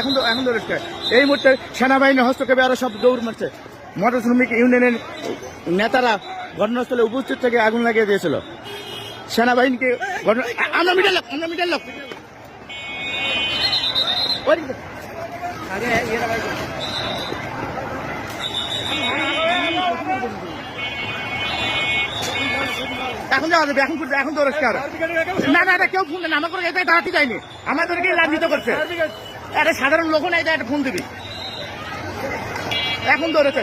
এখন তো এই মুহূর্তে সেনাবাহিনী হস্তক্ষেপে আরো সব দৌড় মারছে। মোটর শ্রমিক ইউনিয়নের নেতারা ঘটনাস্থলে উপস্থিত থেকে আগুন লাগিয়ে দিয়েছিল। সেনাবাহিনীকে আমরা মিটার লোক এখন যাওয়া যাবে, এখন তো না না, এটা কেউ ফোন দেন আমার করে দাঁড়াতে যায়নি, আমাদেরকে লাঞ্ছিত করছে। একটা সাধারণ লোক না, এটা একটা ফোন দিবি। এখন ধরেছে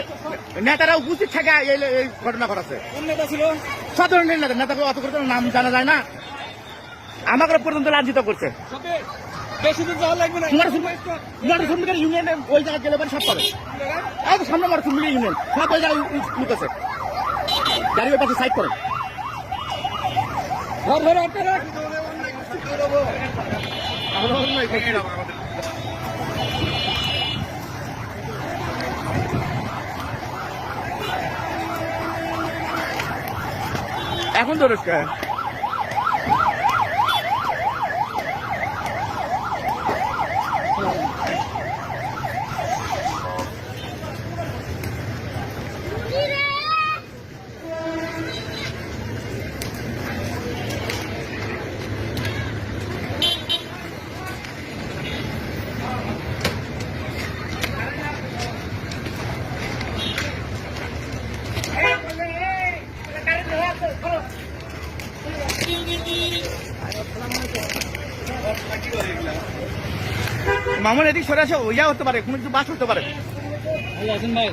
নেতারা উপস্থিত থাকে এই ঘটনা ঘটাচ্ছে। সাধারণ নেতাকে অত করে নাম জানা যায় না, আমাকে পর্যন্ত লাঞ্ছিত করছে। ইউনিয়নে ওই জায়গায় গেলে সব পাবে, সামনে মোটর শ্রমিক ইউনিয়ন সব ওই জায়গায় লুকেছে। গাড়ি ওই পাশে সাইড করে এখন তো মামুন এদিক সরে আসে, ইয়া হতে পারে, কোনো কিছু বাস হতে পারে। ভাই